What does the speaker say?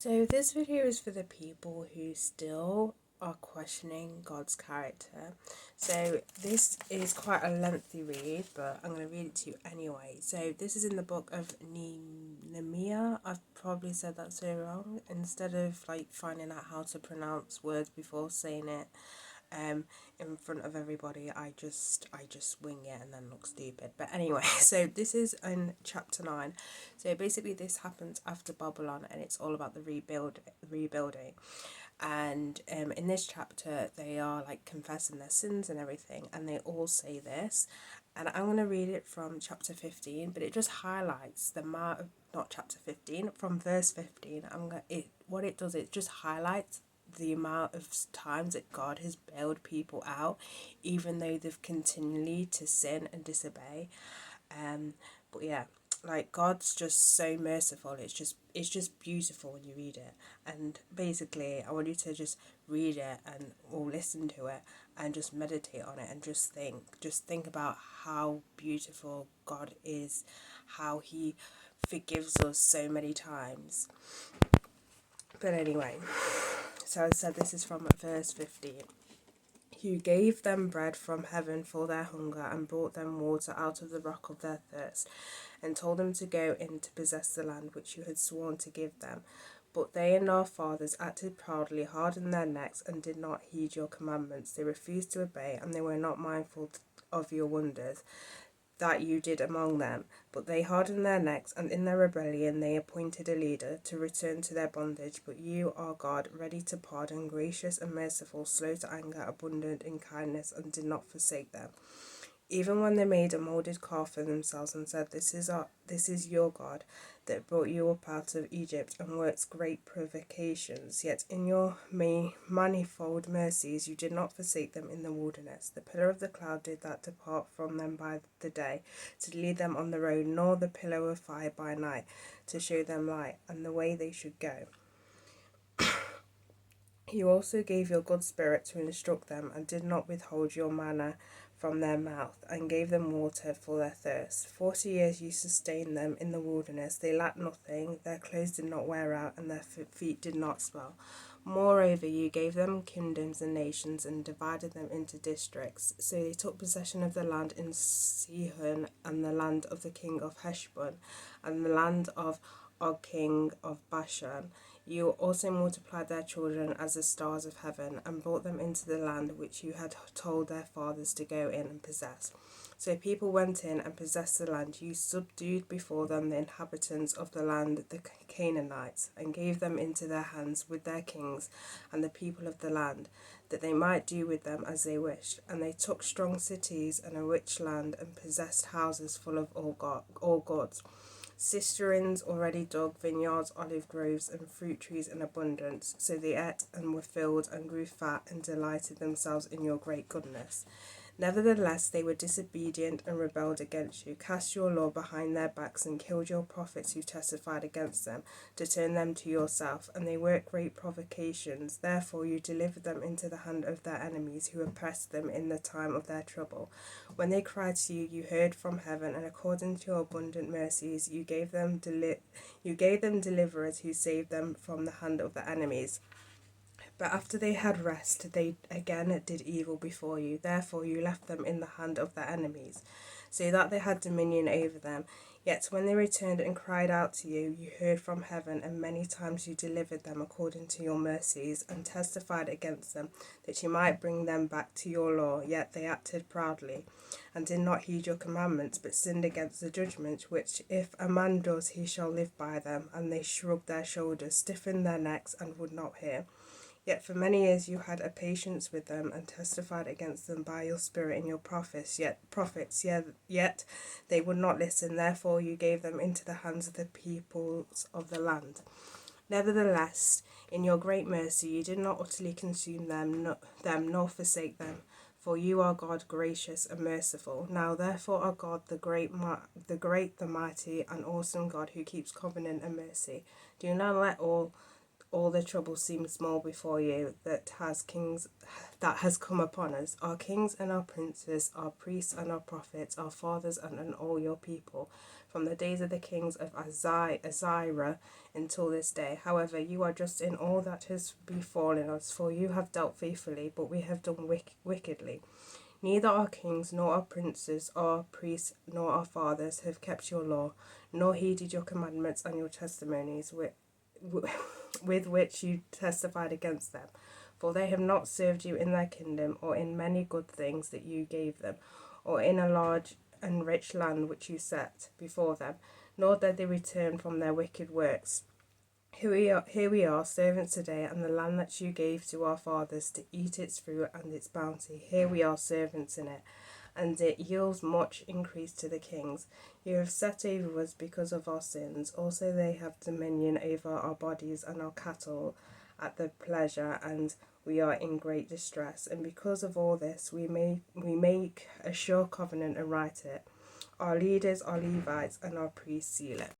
So this video is for the people who still are questioning God's character. So this is quite a lengthy read, but I'm going to read it to you anyway. So this is in the book of Nehemiah. I've probably said that so wrong. Instead of like finding out how to pronounce words before saying it, in front of everybody, I just wing it and then look stupid. But anyway, so this is in chapter 9. So basically this happens after Babylon, and it's all about the rebuilding. And in this chapter they are like confessing their sins and everything, and they all say this. And I'm going to read it from chapter 15, but it just highlights the amount of, not chapter 15, from verse 15. What it does, it just highlights the amount of times that God has bailed people out, even though they've continually to sin and disobey. But yeah, like God's just so merciful. It's just beautiful when you read it. And basically, I want you to just read it and or listen to it and just meditate on it and just think about how beautiful God is, how He forgives us so many times. But anyway, so I said this is from verse 15. You gave them bread from heaven for their hunger, and brought them water out of the rock of their thirst, and told them to go in to possess the land which you had sworn to give them. But they and our fathers acted proudly, hardened their necks, and did not heed your commandments. They refused to obey, and they were not mindful of your wonders that you did among them. But they hardened their necks, and in their rebellion they appointed a leader to return to their bondage. But you are God, ready to pardon, gracious and merciful, slow to anger, abundant in kindness, and did not forsake them. Even when they made a molded calf for themselves and said, this is your God that brought you up out of Egypt and works great provocations. Yet in your manifold mercies you did not forsake them in the wilderness. The pillar of the cloud did that depart from them by the day, to lead them on the road, nor the pillar of fire by night, to show them light and the way they should go. You also gave your good spirit to instruct them, and did not withhold your manna from their mouth, and gave them water for their thirst. 40 years you sustained them in the wilderness. They lacked nothing, their clothes did not wear out, and their feet did not swell. Moreover, you gave them kingdoms and nations, and divided them into districts. So they took possession of the land in Sihon, and the land of the king of Heshbon, and the land of Og, king of Bashan. You also multiplied their children as the stars of heaven, and brought them into the land which you had told their fathers to go in and possess. So people went in and possessed the land. You subdued before them the inhabitants of the land, the Canaanites, and gave them into their hands with their kings and the people of the land, that they might do with them as they wished. And they took strong cities and a rich land, and possessed houses full of all goods, cisterns already dug, vineyards, olive groves, and fruit trees in abundance. So they ate and were filled, and grew fat, and delighted themselves in your great goodness. Nevertheless, they were disobedient and rebelled against you, cast your law behind their backs, and killed your prophets who testified against them, to turn them to yourself. And they worked great provocations. Therefore you delivered them into the hand of their enemies, who oppressed them in the time of their trouble. When they cried to you, you heard from heaven, and according to your abundant mercies, you gave them deliverers who saved them from the hand of the enemies. But after they had rest, they again did evil before you. Therefore you left them in the hand of their enemies, so that they had dominion over them. Yet when they returned and cried out to you, you heard from heaven, and many times you delivered them according to your mercies, and testified against them, that you might bring them back to your law. Yet they acted proudly, and did not heed your commandments, but sinned against the judgment, which if a man does, he shall live by them. And they shrugged their shoulders, stiffened their necks, and would not hear. Yet for many years you had a patience with them, and testified against them by your spirit in your yet they would not listen. Therefore you gave them into the hands of the peoples of the land. Nevertheless, in your great mercy you did not utterly consume them nor forsake them. For you are God, gracious and merciful. Now therefore are God, the great, the mighty, and awesome God, who keeps covenant and mercy. Do not let all the trouble seems small before you that has come upon us, our kings and our princes, our priests and our prophets, our fathers and all your people, from the days of the kings of Azirah until this day. However, you are just in all that has befallen us, for you have dealt faithfully, but we have done wickedly. Neither our kings, nor our princes, our priests, nor our fathers have kept your law, nor heeded your commandments and your testimonies with which you testified against them. For they have not served you in their kingdom, or in many good things that you gave them, or in a large and rich land which you set before them, nor did they return from their wicked works. Here we are, servants today, and the land that you gave to our fathers to eat its fruit and its bounty. Here we are, servants in it, and it yields much increase to the kings. You have set over us because of our sins. Also they have dominion over our bodies and our cattle at their pleasure, and we are in great distress. And because of all this, we make a sure covenant and write it. Our leaders, our Levites, and our priests seal it.